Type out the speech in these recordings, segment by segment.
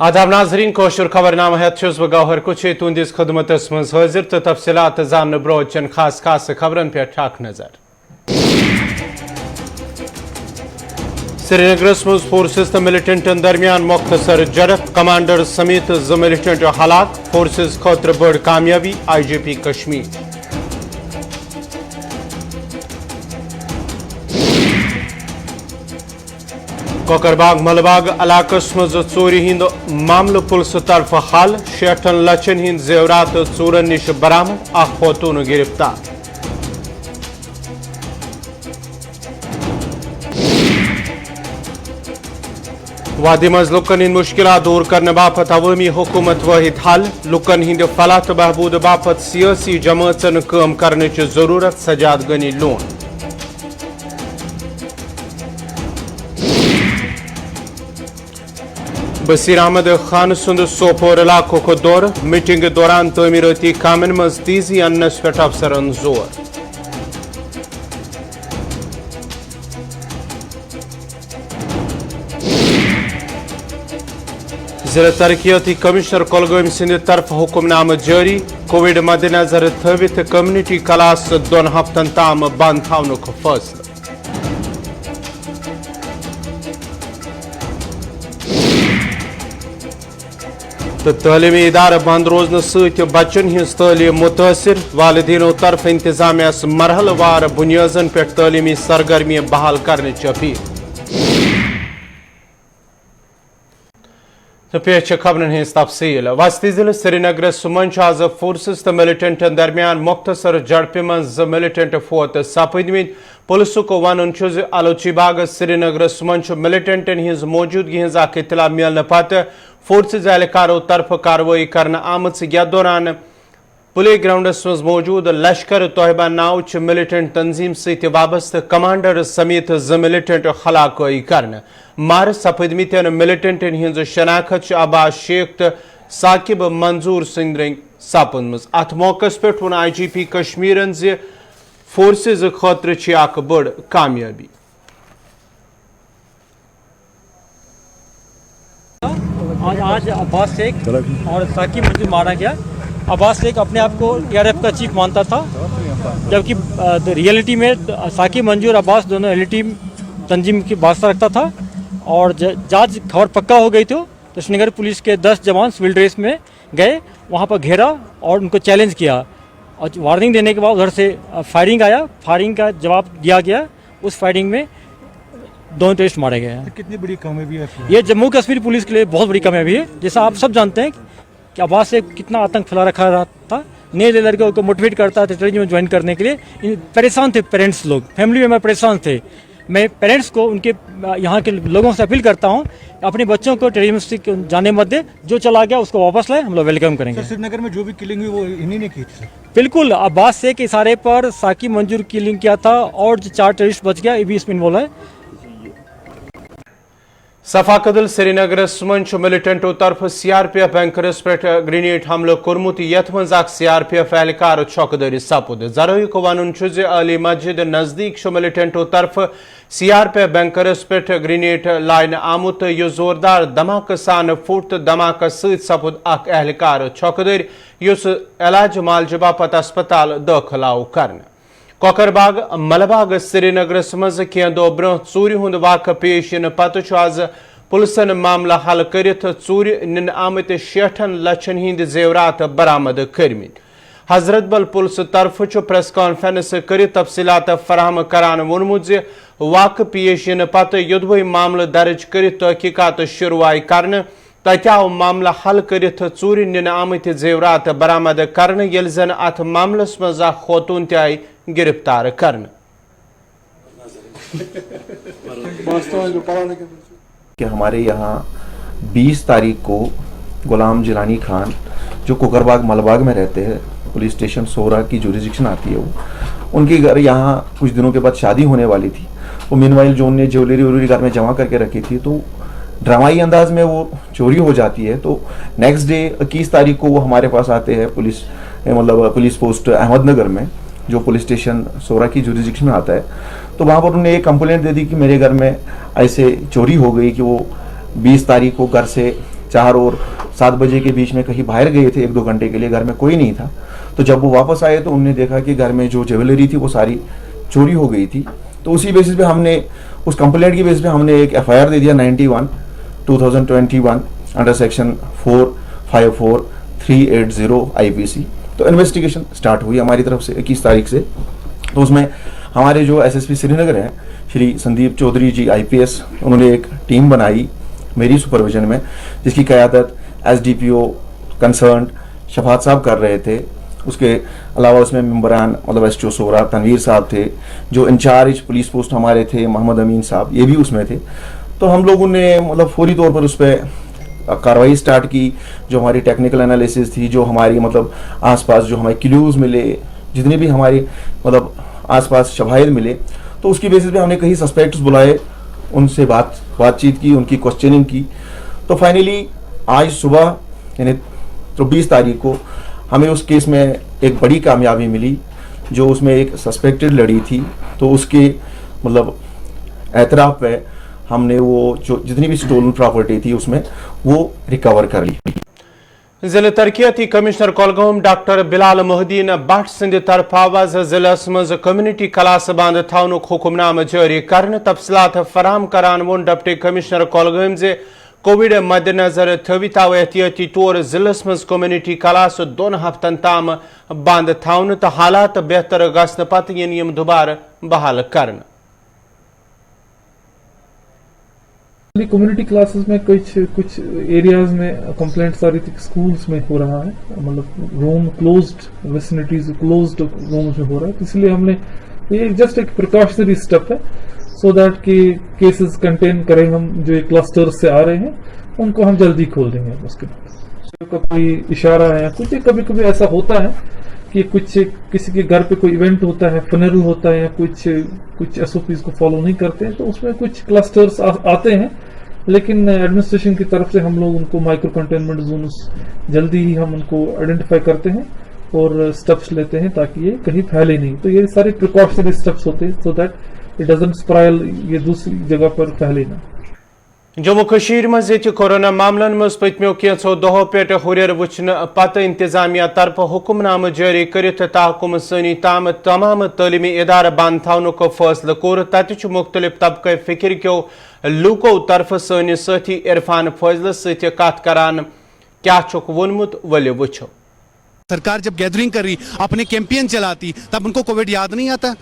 आदाब नाजरीन कोशुर खबरनामा हेत बह गौहर कुछ तुंदिस खदमतस मज हाजिर तो तफसीलात जान ब्रो चन खास खास खबरन पे ठाक नजर। श्रीनगरस मज फोर्सेस तो मिलिटेंटन दरमियान मुख्तसर झड़प, कमांडर समेत 2 मिलिटेंट हलाक, फोर्सेस खतर बड़ कामयाबी IGP कश्मीर। कोकरबाग मलबाग इलाकस मज चोरी हिंद मामल पुलिस तरफ हल, 60 लक्षन हिंद जेवरात चोरन निश बरामद, खोतून गिरफ्तार। वादी मज लुकन हिंद मुश्किलात दूर करने बापत अवामी हुकूमत वाहिद हल, लुकन हिंद फलाह तो बहबूद बापत सियासी जमातन काम करने की जरूरत, सजाद गनी लोन। बसीर अहमद खान सुंद सोपोर इलाकों को दौर, मीटिंग दौरान तमीरती कामन मज तेजी अन्नस पे अफसरन जोर। जिला तरक्याती कमिश्नर कुलगाम सिंध तरफ हुक्मनामा जारी, कोविड मद्देनजर थवित कम्युनिटी क्लास 2 हफ्तन ताम बंद थवनुक फैसला। तो तालीमी इदार बंद रोजन सत बच्चन हिंस तालीम मुतासर, वालिदीनों तरफ इंतजामियास मरहलवार बुनियादन पे तालीमी सरगर्मी बहाल करने अपील। तो पेश खबरन हिंस तफसील। वस्ती जिले श्रीनगरस मज आज फोर्सेस तो मिलिटेंटन दरमियान मुख्तसर झड़प मज 2 मिलिटेंट फोत सपदम। पुलिस को वन आलोची बाग श्रीनगरस मज मिलिटेंटन हिंस मौजूदगी हिंस इतला मिलने पत फोर्सेज एहलकारों तरफ कार्रवाई करने आमत। यथ दौरान प्ले ग्राउंडस मज मौजूद लश्कर तोयबा नाव मिलिटेंट तंजीम सत वाबस्त कमांडर समेत 2 मिलिटेंट हलाकई करने मार सपदमित मिलिटेंटन हिंज शनाखत अब्बास शेख तो साकिब मंजूर सिंह रंग सपदम। अत मौकस पे वन IGP कश्मीरन ज फोर्सेज खतर बड़ कामयाबी। आज अब्बास शेख और साकिब मंजूर मारा गया। अब्बास शेख अपने आप को ARF का चीफ मानता था, जबकि रियलिटी में साकिब मंजूर अब्बास दोनों रियलिटी तंजीम की वास्ता रखता था। और जांच खबर पक्का हो गई तो श्रीनगर पुलिस के 10 जवान सिविल ड्रेस में गए, वहाँ पर घेरा और उनको चैलेंज किया और वार्निंग देने के बाद उधर से फायरिंग आया। फायरिंग का जवाब दिया गया, उस फायरिंग में 2 टेररिस्ट मारे गए हैं। तो कितनी बड़ी कामयाबी है ये जम्मू कश्मीर पुलिस के लिए बहुत बड़ी कामयाबी है। जैसा आप सब जानते हैं कि अब्बास से कितना आतंक फैला रखा रहा था, नए लड़कों को मोटिवेट करता था टेररिज्म में ज्वाइन करने के लिए। परेशान थे पेरेंट्स लोग, फैमिली मेम्बर परेशान थे। मैं पेरेंट्स को उनके यहाँ के लोगों से अपील करता हूँ अपने बच्चों को टेररिज्म से जाने मत दे, जो चला गया उसको वापस लाए, हम लोग वेलकम करेंगे। श्रीनगर में जो भी किलिंग हुई वो इन्हीं ने की थी। बिल्कुल, अब्बास से के इशारे पर साकिब मंजूर किलिंग किया था और जो 4 टेररिस्ट बच गया, ये भी इसमें इन्वॉल्व है। सफाकदल श्रीनगर मज मिलिटेंटों तरफ CRPF बैंकरस पे ग्रेनेड हमल कोर्मुत, यथ मज CRPF एहलकार छौकदारी सपुद। जरोई को वन अली मस्जिद नजदीक मिलिटेंटों तरफ CRPF बैंकरस पे ग्रेनेड लाइन आमुत, यह जोरदार धमाक सान फुट, धमाक सपुद एहलकार छौकदारी, युस इलाज मालजबा पत अस्पताल दाखिल आव करने। कोकरबाग मलबाग श्रीनगर मज कह दो ब्रोह चूर हुंद वाक़ पेश इन पत आज पुलिसन मामला हल करित चूर निन आमत 60 लक्षन हिंद जेवरात बरामद करमित। हजरत बल पुलिस तरफ प्रेस कॉन्फ्रेंस कर तफसीलात फराहम करान वोनमुत ज वाक़ पेश इन पत युदवई मामल दर्ज कर तहकीकात शुरुआई करने। तत आव मामला हल करित चूर निन आमत जेवरात बरामद करने, येल जन अथ मामलस मज खोतून त आई गिरफ्तार करने। कि हमारे यहाँ 20 तारीख को गुलाम जिलानी खान जो कोकरबाग मलबाग में रहते हैं, पुलिस स्टेशन सोरा की जुरिडिक्शन आती है, वो उनके घर यहाँ कुछ दिनों के बाद शादी होने वाली थी। वो मीनवाइल जो उन्होंने ज्वेलरी घर में जमा करके रखी थी, तो ड्रामाई अंदाज में वो चोरी हो जाती है। तो नेक्स्ट डे 21 तारीख को वो हमारे पास आते हैं पुलिस पोस्ट अहमदनगर में, जो पुलिस स्टेशन सोरा की जुरिडिक्शन में आता है। तो वहाँ पर उन्होंने एक कंप्लेंट दे दी कि मेरे घर में ऐसे चोरी हो गई कि वो 20 तारीख को घर से 4 और 7 बजे के बीच में कहीं बाहर गए थे 1-2 घंटे के लिए, घर में कोई नहीं था। तो जब वो वापस आए तो उन्होंने देखा कि घर में जो ज्वेलरी थी वो सारी चोरी हो गई थी। तो उसी बेसिस पे हमने, उस कंप्लेंट की बेसिस पे हमने एक FIR दे दिया 91/2021 अंडर सेक्शन 454380 IPC। तो इन्वेस्टिगेशन स्टार्ट हुई हमारी तरफ से 21 तारीख से। तो उसमें हमारे जो SSP श्रीनगर हैं श्री संदीप चौधरी जी IPS, उन्होंने एक टीम बनाई मेरी सुपरविजन में, जिसकी क़यादत SDPO कंसर्न शफात साहब कर रहे थे। उसके अलावा उसमें मेंबरान मतलब SHO सोरा तनवीर साहब थे, जो इंचार्ज पुलिस पोस्ट हमारे थे मोहम्मद अमीन साहब, ये भी उसमें थे। तो हम लोगों ने मतलब फौरी तौर पर उस पर कार्रवाई स्टार्ट की। जो हमारी टेक्निकल एनालिसिस थी, जो हमारी मतलब आसपास जो हमारे क्लूज मिले, जितने भी हमारी मतलब आसपास शवाहिद मिले, तो उसकी बेसिस पे हमने कई सस्पेक्ट्स बुलाए, उनसे बातचीत की, उनकी क्वेश्चनिंग की। तो फाइनली आज सुबह यानी 20 तारीख को हमें उस केस में एक बड़ी कामयाबी मिली, जो उसमें एक सस्पेक्टेड लड़ी थी। तो उसके मतलब एतराफ़ पे हमने वो जो जितनी भी स्टोलन प्रॉपर्टी थी उसमें वो रिकवर कर ली। जिले तरक्याती कमिश्नर कोलगाम डॉक्टर बिलाल मोहद्दीन भट्ट सिंध तरफा वज जिलस मज कम्युनिटी क्लास बंद थाउनुक हुक्मनामा जारी करने तफसीलात फराहम करान वोन डिप्टी कमिश्नर कोलगाम जे कोविड मद्देनजर थवित आव एहतियाती तौर जिलस मज कम्युनिटी क्लास 2 हफ्तन ताम बंद थाउन तो हालात बेहतर गसन पत यम दोबार बहाल करन। कम्युनिटी क्लासेस में कुछ एरियाज में कंप्लेंट्स आ रही थी, स्कूल्स में हो रहा है, मतलब रूम क्लोज्ड विसिनिटीज क्लोज्ड रूम्स में हो रहा है। इसलिए हमने ये जस्ट एक प्रिकॉशनरी स्टेप है, सो दैट कि केसेस कंटेन करें हम, जो ये क्लस्टर्स से आ रहे हैं उनको हम जल्दी खोल देंगे। उसके बाद कोई इशारा है, कुछ कभी कभी ऐसा होता है कि कुछ किसी के घर पे कोई इवेंट होता है, फनरल होता है, या कुछ SOPs को फॉलो नहीं करते हैं, तो उसमें कुछ क्लस्टर्स आते हैं। लेकिन एडमिनिस्ट्रेशन की तरफ से हम लोग उनको माइक्रो कंटेनमेंट जोन्स जल्दी ही हम उनको आइडेंटिफाई करते हैं और स्टेप्स लेते हैं ताकि ये कहीं फैले नहीं। तो ये सारे प्रिकॉशनरी स्टेप्स होते हैं सो दैट इट डजंट स्प्राइल, ये दूसरी जगह पर फैले ना। जम्मू कश्मीर मज कोरोना मामलन मज पत्मो कैंसो दहो पे हुर वुचन पत इंतजामिया तरफ हुक्मनामा जारी कर तहकुम सनी ताम तमाम तलीमी इदार बंद थानुक फैसला कोर। तत मुख्तलिफ तबक़े फिक्र क्यों लूको तरफ सनिस साथी इरफान फजल सत कत करान क्या वोनमुत वलियो वुछो। सरकार जब गैदरिंग कर रही, अपने कैंपेन चलाती, तब उनको कोविड याद नहीं आता।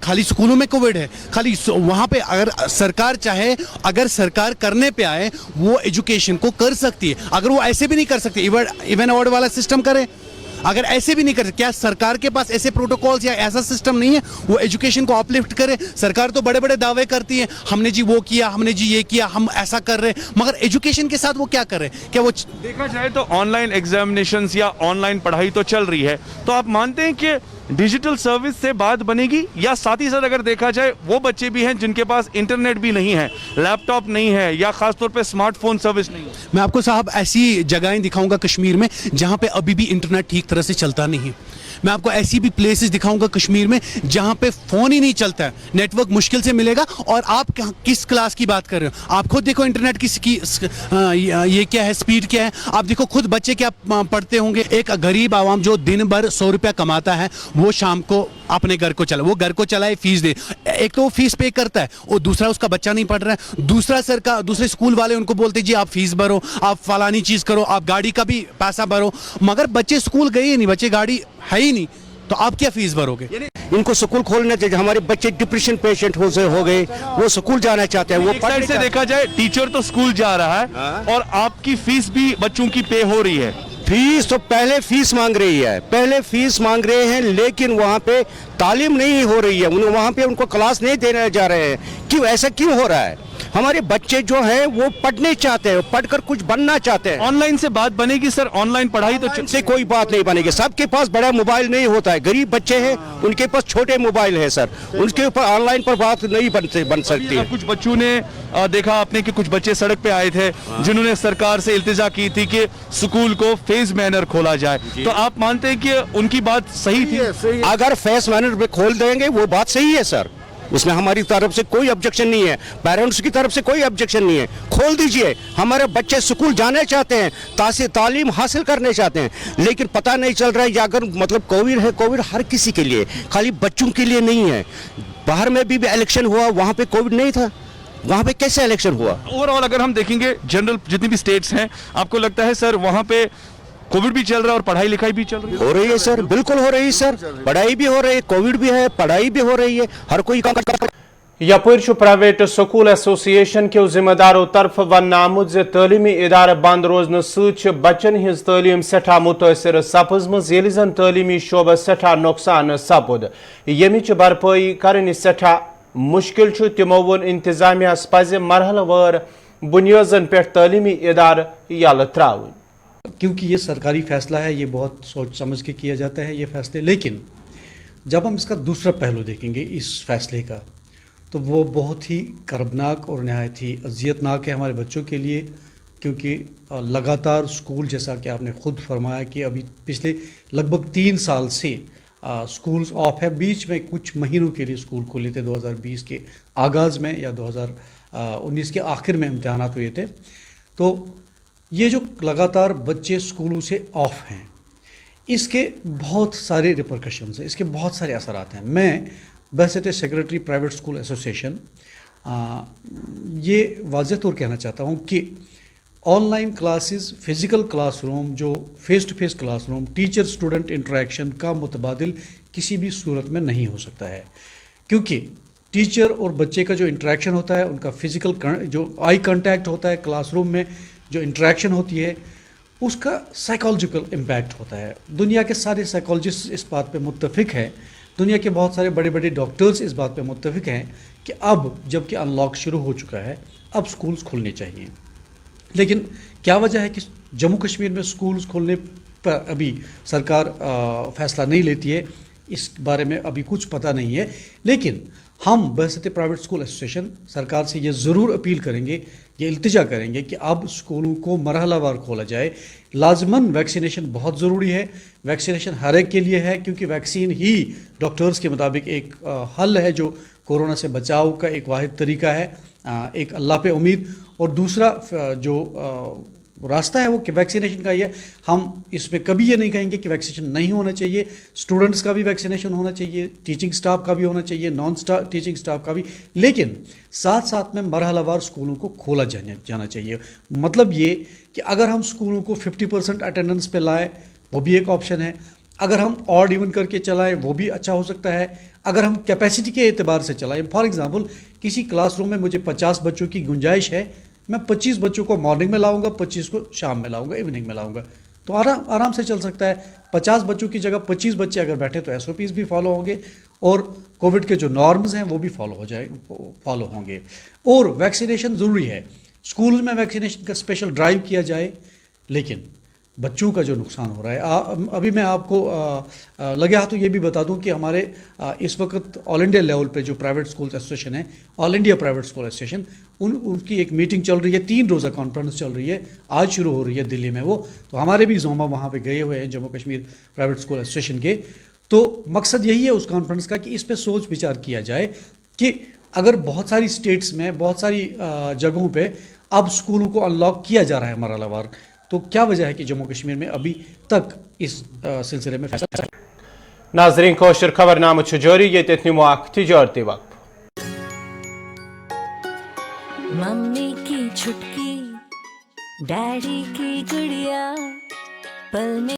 खाली स्कूलों में कोविड है, खाली वहां पे अगर सरकार चाहे, अगर सरकार करने पे आए, वो एजुकेशन को कर सकती है। अगर वो ऐसे भी नहीं कर सकती, इवन अवार्ड वाला सिस्टम करे, अगर ऐसे भी नहीं कर सकते, क्या सरकार के पास ऐसे प्रोटोकॉल्स या ऐसा सिस्टम नहीं है वो एजुकेशन को अपलिफ्ट करे? सरकार तो बड़े बड़े दावे करती है, हमने जी वो किया, हमने जी ये किया, हम ऐसा कर रहे, मगर एजुकेशन के साथ वो क्या कर रहे? क्या वो देखा जाए तो ऑनलाइन एग्जामिनेशंस या ऑनलाइन पढ़ाई तो चल रही है, तो आप मानते हैं कि डिजिटल सर्विस से बात बनेगी? या साथ ही साथ अगर देखा जाए वो बच्चे भी हैं जिनके पास इंटरनेट भी नहीं है, लैपटॉप नहीं है, या खासतौर पे स्मार्टफोन सर्विस नहीं है? मैं आपको साहब ऐसी जगहें दिखाऊंगा कश्मीर में जहां पे अभी भी इंटरनेट ठीक तरह से चलता नहीं है। मैं आपको ऐसी भी प्लेसेस दिखाऊंगा कश्मीर में जहां पे फोन ही नहीं चलता है, नेटवर्क मुश्किल से मिलेगा। और आप किस क्लास की बात कर रहे हो? आप खुद देखो इंटरनेट की ये क्या है, स्पीड क्या है। आप देखो खुद बच्चे क्या पढ़ते होंगे। एक गरीब आवाम जो दिन भर 100 रुपया कमाता है, वो शाम को अपने घर को चला, वो घर को चलाए, फीस दे। एक तो वो फीस पे करता है, और दूसरा उसका बच्चा नहीं पढ़ रहा है। दूसरा सरकार, दूसरे स्कूल वाले उनको बोलते जी आप फीस भरो, आप फलानी चीज करो, आप गाड़ी का भी पैसा भरो, मगर बच्चे स्कूल गए ही नहीं, बच्चे गाड़ी है ही नहीं, तो आप क्या फीस भरोगे? इनको स्कूल खोलना चाहिए। हमारे बच्चे डिप्रेशन पेशेंट हो गए, वो स्कूल जाना चाहते हैं। वो साइड से देखा जाए टीचर तो स्कूल जा रहा है और आपकी फीस भी बच्चों की पे हो रही है। फीस तो पहले फीस मांग रही है, पहले फीस मांग रहे हैं, लेकिन वहाँ पे तालीम नहीं हो रही है, वहाँ पे उनको क्लास नहीं देने जा रहे हैं। क्यों ऐसा क्यों हो रहा है? हमारे बच्चे जो हैं वो पढ़ने चाहते हैं, पढ़कर कुछ बनना चाहते हैं। ऑनलाइन से बात बनेगी सर? ऑनलाइन पढ़ाई तो से कोई बात नहीं बनेगी। सबके पास बड़ा मोबाइल नहीं होता है, गरीब बच्चे हैं, उनके पास छोटे मोबाइल है सर, उनके ऊपर ऑनलाइन पर बात नहीं बन सकती है। कुछ बच्चों ने देखा आपने कि कुछ बच्चे सड़क पे आए थे जिन्होंने सरकार से इल्तिजा की थी कि स्कूल को फेज मैनर खोला जाए, तो आप मानते हैं कि उनकी बात सही थी? अगर फेज मैनर में खोल देंगे वो बात सही है सर, उसमें हमारी तरफ से कोई ऑब्जेक्शन नहीं है, पेरेंट्स की तरफ से कोई ऑब्जेक्शन नहीं है, खोल दीजिए। हमारे बच्चे स्कूल जाने चाहते हैं, तालीम हासिल करने चाहते हैं, लेकिन पता नहीं चल रहा है, अगर मतलब कोविड है, कोविड हर किसी के लिए, खाली बच्चों के लिए नहीं है। बाहर में भी इलेक्शन हुआ, वहाँ पे कोविड नहीं था, वहाँ पे कैसे इलेक्शन हुआ? ओवरऑल अगर हम देखेंगे जनरल जितनी भी स्टेट्स हैं, आपको लगता है सर वहाँ पे कोविड भी चल रहा है और पढ़ाई लिखाई भी चल रही है? हो रही है सर, बिल्कुल हो रही है सर, पढ़ाई भी हो रही है, कोविड भी है, पढ़ाई भी हो रही है, हर कोई काम कर। यपर प्राइवेट स्कूल एसोसिएशन के जिम्मेदारों तरफ वन आमुत जे तलीमी इदारे बंद रोजन सत बच्चन हिज तलीम सठा मुतासर सपजम येलि जन तलीमी शोबस सठा नुकसान सपुद यमिच भरपाई करन सठा मुश्किल छु तिमो वोन इंतजामियास पज मरहलवार बुनियादन पे तलीमी इदार यल त्राउन। क्योंकि ये सरकारी फैसला है, ये बहुत सोच समझ के किया जाता है ये फैसले, लेकिन जब हम इसका दूसरा पहलू देखेंगे इस फैसले का, तो वो बहुत ही कर्बनाक और नहायत ही अजियतनाक है हमारे बच्चों के लिए, क्योंकि लगातार स्कूल, जैसा कि आपने ख़ुद फरमाया कि अभी पिछले लगभग 3 साल से स्कूल्स ऑफ है, बीच में कुछ महीनों के लिए स्कूल खुले थे 2020 के आगाज़ में या 2019 के आखिर में इम्तहानात हुए थे। तो ये जो लगातार बच्चे स्कूलों से ऑफ हैं, इसके बहुत सारे रिपरकशंस हैं, इसके बहुत सारे असरात हैं। मैं बहसत सेक्रेटरी प्राइवेट स्कूल एसोसिएशन ये वाज़ेह तौर कहना चाहता हूँ कि ऑनलाइन क्लासेस, फ़िज़िकल क्लासरूम, जो face to face classroom, teacher student interaction का मुतबादिल किसी भी सूरत में नहीं हो सकता है, क्योंकि टीचर और बच्चे का जो इंटरेक्शन होता है, उनका फ़िज़िकल जो आई कांटेक्ट होता है, क्लासरूम में जो इंटरेक्शन होती है, उसका साइकोलॉजिकल इम्पैक्ट होता है। दुनिया के सारे साइकोलॉजिस्ट इस बात पे मुत्तफ़िक हैं, दुनिया के बहुत सारे बड़े बड़े डॉक्टर्स इस बात पे मुत्तफ़िक हैं कि अब जबकि अनलॉक शुरू हो चुका है, अब स्कूल्स खुलने चाहिए। लेकिन क्या वजह है कि जम्मू कश्मीर में स्कूल्स खोलने पर अभी सरकार फ़ैसला नहीं लेती है, इस बारे में अभी कुछ पता नहीं है। लेकिन हम बहसत प्राइवेट स्कूल एसोसिएशन सरकार से ये ज़रूर अपील करेंगे, ये इल्तिजा करेंगे कि अब स्कूलों को मरहलावार खोला जाए। लाजमन वैक्सीनेशन बहुत ज़रूरी है, वैक्सीनेशन हर एक के लिए है, क्योंकि वैक्सीन ही डॉक्टर्स के मुताबिक एक हल है जो कोरोना से बचाव का एक वाहिद तरीका है, एक अल्लाह पे उम्मीद। और दूसरा जो रास्ता है वो कि वैक्सीनेशन का ही है। हम इसमें कभी ये नहीं कहेंगे कि वैक्सीनेशन नहीं होना चाहिए, स्टूडेंट्स का भी वैक्सीनेशन होना चाहिए, टीचिंग स्टाफ का भी होना चाहिए, नॉन टीचिंग स्टाफ का भी, लेकिन साथ साथ में मरहलावार स्कूलों को खोला जाना चाहिए। मतलब ये कि अगर हम स्कूलों को 50% अटेंडेंस पे लाएँ, वो भी एक ऑप्शन है। अगर हम ऑड इवन करके चलाएं, वो भी अच्छा हो सकता है। अगर हम कैपेसिटी के एतबार से चलाएं, फॉर एग्जांपल किसी क्लासरूम में मुझे 50 बच्चों की गुंजाइश है, मैं 25 बच्चों को मॉर्निंग में लाऊंगा, 25 को शाम में लाऊंगा, इवनिंग में लाऊंगा, तो आराम से चल सकता है। 50 बच्चों की जगह 25 बच्चे अगर बैठे तो SOPs भी फॉलो होंगे और कोविड के जो नॉर्म्स हैं वो भी फॉलो होंगे। और वैक्सीनेशन ज़रूरी है, स्कूल में वैक्सीनेशन का स्पेशल ड्राइव किया जाए, लेकिन बच्चों का जो नुकसान हो रहा है, अभी मैं आपको लगे हाथों ये भी बता दूं कि हमारे इस वक्त ऑल इंडिया लेवल पे जो प्राइवेट स्कूल एसोसिएशन है, all India private school association, उनकी एक मीटिंग चल रही है, 3 रोज़ा कॉन्फ्रेंस चल रही है, आज शुरू हो रही है दिल्ली में वो। तो हमारे भी जोमा वहाँ पे गए हुए हैं, Jammu Kashmir private school association के। तो मकसद यही है उस कॉन्फ्रेंस का कि इस पर सोच विचार किया जाए कि अगर बहुत सारी स्टेट्स में, बहुत सारी जगहों पर अब स्कूलों को अनलॉक किया जा रहा है मरहलावार, तो क्या वजह है कि जम्मू कश्मीर में अभी तक इस सिलसिले में फैसला। नाज़रीन, कोशर खबरनामा जारी, ये निमो तिजारती वक्त। मम्मी की छुटकी, डैडी की गुड़िया, पल में